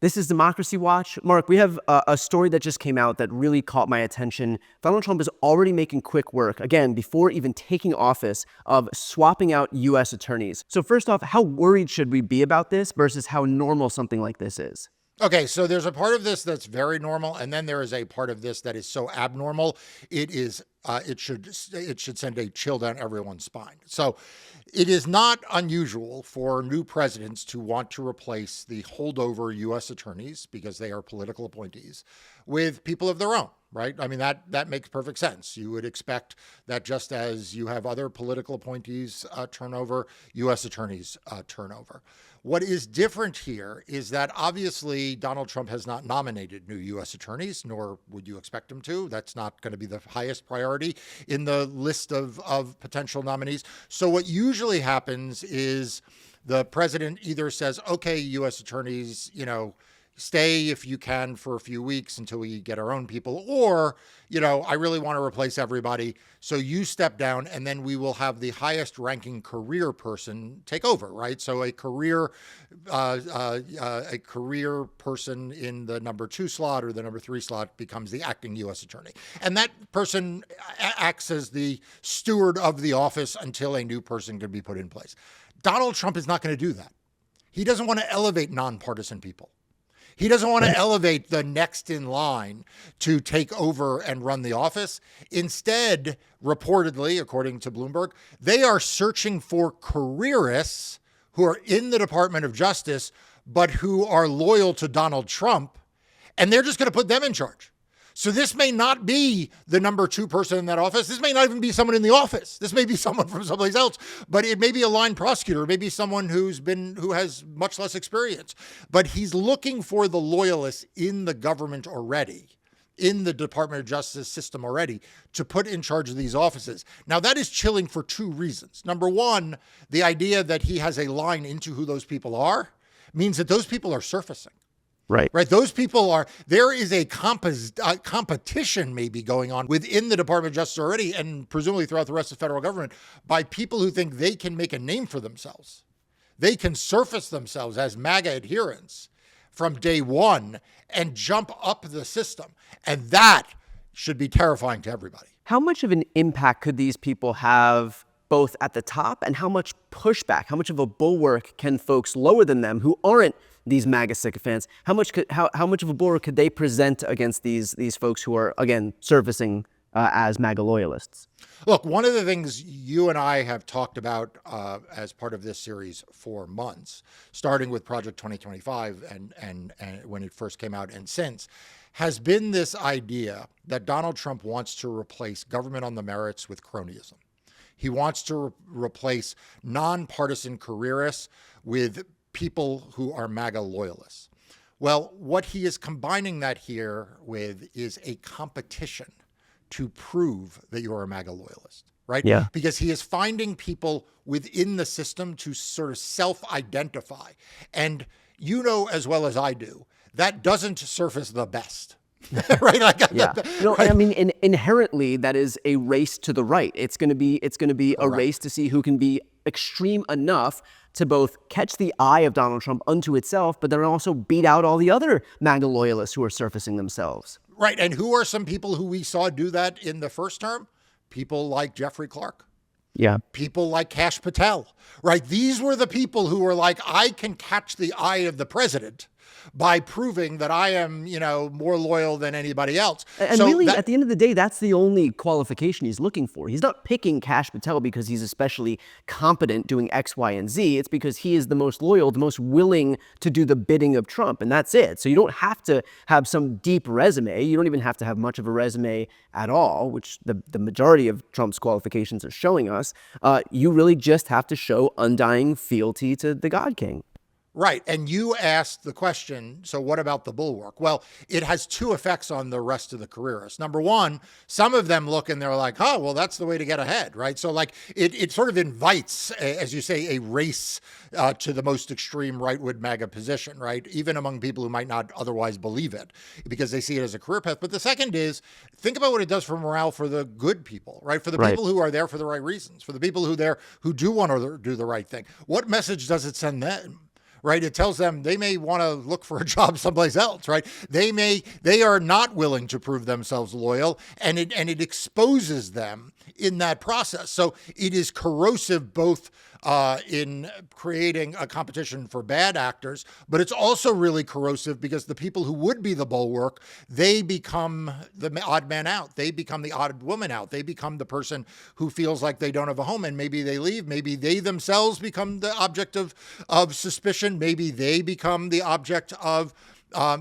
This is Democracy Watch. Marc, we have a story that just came out that really caught my attention. Donald Trump is already making quick work, again, before even taking office, of swapping out U.S. attorneys. So first off, how worried should we be about this versus how normal something like this is? Okay, so there's a part of this that's very normal, and then there is a part of this that is so abnormal, it should send a chill down everyone's spine. So it is not unusual for new presidents to want to replace the holdover U.S. attorneys, because they are political appointees, with people of their own, right? I mean, that makes perfect sense. You would expect that just as you have other political appointees turnover, U.S. attorneys turnover. What is different here is that obviously Donald Trump has not nominated new U.S. attorneys, nor would you expect him to. That's not going to be the highest priority in the list of potential nominees. So what usually happens is the president either says, okay, U.S. attorneys, stay if you can for a few weeks until we get our own people, or, I really want to replace everybody, so you step down, and then we will have the highest ranking career person take over, right? So a career person in the number 2 slot or the number 3 slot becomes the acting U.S. attorney. And that person acts as the steward of the office until a new person can be put in place. Donald Trump is not going to do that. He doesn't want to elevate nonpartisan people. He doesn't want to elevate the next in line to take over and run the office. Instead, reportedly, according to Bloomberg, they are searching for careerists who are in the Department of Justice, but who are loyal to Donald Trump, and they're just going to put them in charge. So this may not be the number 2 person in that office. This may not even be someone in the office. This may be someone from someplace else, but it may be a line prosecutor, maybe someone who has much less experience. But he's looking for the loyalists in the government already, in the Department of Justice system already, to put in charge of these offices. Now, that is chilling for 2 reasons. Number one, the idea that he has a line into who those people are means that those people are surfacing. Right. Those people there is a competition maybe going on within the Department of Justice already, and presumably throughout the rest of the federal government, by people who think they can make a name for themselves. They can surface themselves as MAGA adherents from day one and jump up the system. And that should be terrifying to everybody. How much of an impact could these people have both at the top, and how much pushback, how much of a bulwark can folks lower than them who aren't these MAGA sycophants, how much of a bulwark could they present against these folks who are, again, surfacing as MAGA loyalists? Look, one of the things you and I have talked about as part of this series for months, starting with Project 2025 and when it first came out and since, has been this idea that Donald Trump wants to replace government on the merits with cronyism. He wants to replace nonpartisan careerists with people who are MAGA loyalists. Well, what he is combining that here with is a competition to prove that you're a MAGA loyalist, right? Yeah. Because he is finding people within the system to sort of self-identify. And you know as well as I do, that doesn't surface the best. Right? Yeah. Right? I mean, inherently, that is a race to the right. It's going to be a race to see who can be extreme enough to both catch the eye of Donald Trump unto itself, but then also beat out all the other MAGA loyalists who are surfacing themselves. Right. And who are some people who we saw do that in the first term? People like Jeffrey Clark. Yeah. People like Kash Patel, right? These were the people who were like, I can catch the eye of the president by proving that I am, more loyal than anybody else. And so really, at the end of the day, that's the only qualification he's looking for. He's not picking Kash Patel because he's especially competent doing X, Y, and Z. It's because he is the most loyal, the most willing to do the bidding of Trump, and that's it. So you don't have to have some deep resume. You don't even have to have much of a resume at all, which the majority of Trump's qualifications are showing us. You really just have to show undying fealty to the God King. Right. And you asked the question, so what about the bulwark? Well, it has 2 effects on the rest of the careerists. Number one, some of them look and they're like, oh, well, that's the way to get ahead, right? So like it sort of invites, as you say, a race to the most extreme rightward MAGA position, right? Even among people who might not otherwise believe it because they see it as a career path. But the second is, think about what it does for morale for the good people, right? For the people who are there for the right reasons, for the people who do want to do the right thing. What message does it send them? right? It tells them they may want to look for a job someplace else, right? They are not willing to prove themselves loyal, and it exposes them in that process. So it is corrosive both in creating a competition for bad actors, but it's also really corrosive because the people who would be the bulwark, they become the odd man out. They become the odd woman out. They become the person who feels like they don't have a home, and maybe they leave. Maybe they themselves become the object of suspicion. Maybe they become the object of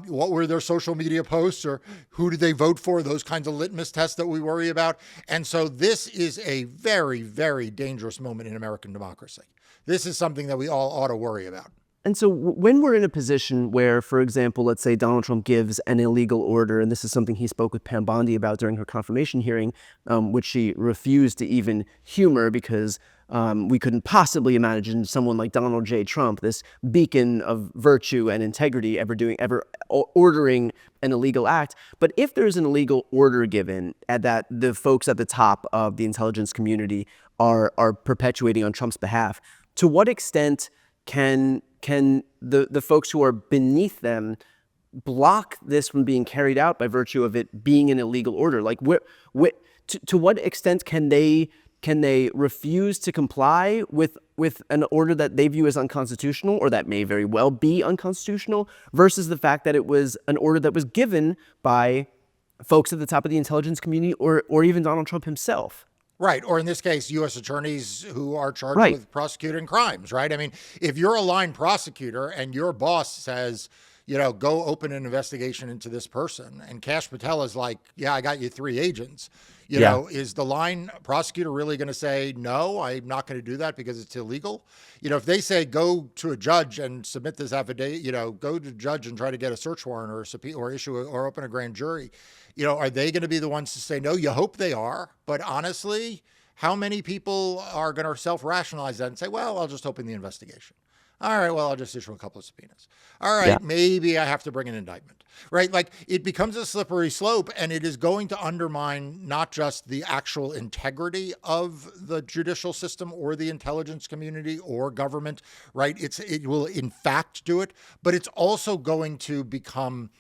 what were their social media posts, or who did they vote for, those kinds of litmus tests that we worry about. And so this is a very, very dangerous moment in American democracy. This is something that we all ought to worry about. And so when we're in a position where, for example, let's say Donald Trump gives an illegal order, and this is something he spoke with Pam Bondi about during her confirmation hearing, which she refused to even humor because we couldn't possibly imagine someone like Donald J. Trump, this beacon of virtue and integrity, ever ordering an illegal act. But if there's an illegal order given that the folks at the top of the intelligence community are perpetuating on Trump's behalf, to what extent can the folks who are beneath them block this from being carried out by virtue of it being an illegal order? Like, to what extent can they refuse to comply with an order that they view as unconstitutional, or that may very well be unconstitutional, versus the fact that it was an order that was given by folks at the top of the intelligence community, or even Donald Trump himself? Right. Or in this case, U.S. attorneys who are charged with prosecuting crimes, right? I mean, if you're a line prosecutor and your boss says, go open an investigation into this person, and Kash Patel is like, yeah, I got you 3 agents, you know, is the line prosecutor really going to say, no, I'm not going to do that because it's illegal? If they say, go to a judge and submit this affidavit, go to a judge and try to get a search warrant or issue or open a grand jury, are they going to be the ones to say no? You hope they are. But honestly, how many people are going to self-rationalize that and say, well, I'll just open the investigation. All right, well, I'll just issue a couple of subpoenas. All right, maybe I have to bring an indictment, right? Like, it becomes a slippery slope, and it is going to undermine not just the actual integrity of the judicial system or the intelligence community or government, right? It will in fact do it, but it's also going to become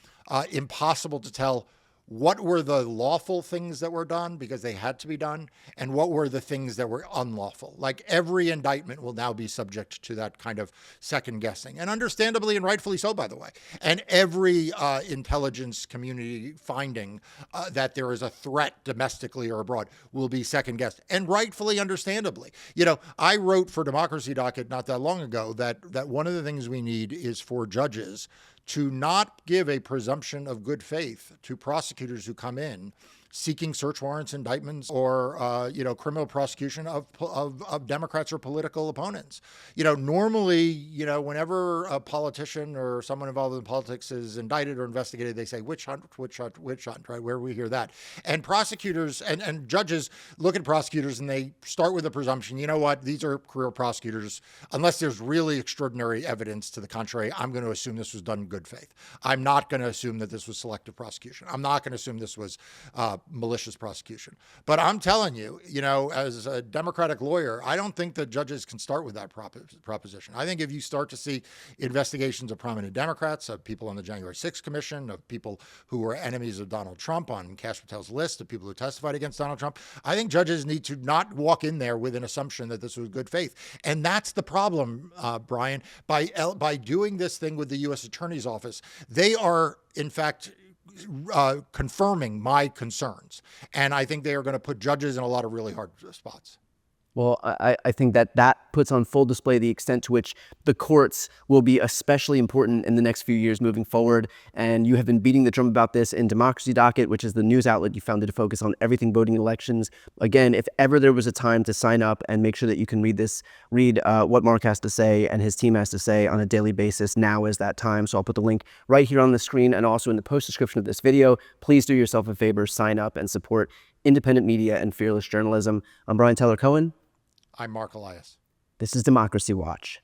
impossible to tell what were the lawful things that were done because they had to be done, and what were the things that were unlawful. Like, every indictment will now be subject to that kind of second guessing, and understandably and rightfully so, by the way. And every intelligence community finding that there is a threat domestically or abroad will be second guessed, and rightfully, understandably. I wrote for Democracy Docket not that long ago that one of the things we need is for judges to not give a presumption of good faith to prosecutors who come in seeking search warrants, indictments, or criminal prosecution of Democrats or political opponents. Normally, whenever a politician or someone involved in politics is indicted or investigated, they say witch hunt, right? Where we hear that. And prosecutors and judges look at prosecutors and they start with a presumption. You know what? These are career prosecutors. Unless there's really extraordinary evidence to the contrary, I'm going to assume this was done in good faith. I'm not going to assume that this was selective prosecution. I'm not going to assume this was malicious prosecution. But I'm telling you, as a Democratic lawyer, I don't think that judges can start with that proposition. I think if you start to see investigations of prominent Democrats, of people on the January 6th Commission, of people who were enemies of Donald Trump on Kash Patel's list, of people who testified against Donald Trump, I think judges need to not walk in there with an assumption that this was good faith. And that's the problem, Brian. By doing this thing with the U.S. Attorney's Office, they are, in fact, confirming my concerns. And I think they are going to put judges in a lot of really hard spots. Well, I think that puts on full display the extent to which the courts will be especially important in the next few years moving forward. And you have been beating the drum about this in Democracy Docket, which is the news outlet you founded to focus on everything voting elections. Again, if ever there was a time to sign up and make sure that you can read what Marc has to say and his team has to say on a daily basis, now is that time. So I'll put the link right here on the screen and also in the post description of this video. Please do yourself a favor, sign up and support independent media and fearless journalism. I'm Brian Tyler Cohen. I'm Marc Elias. This is Democracy Watch.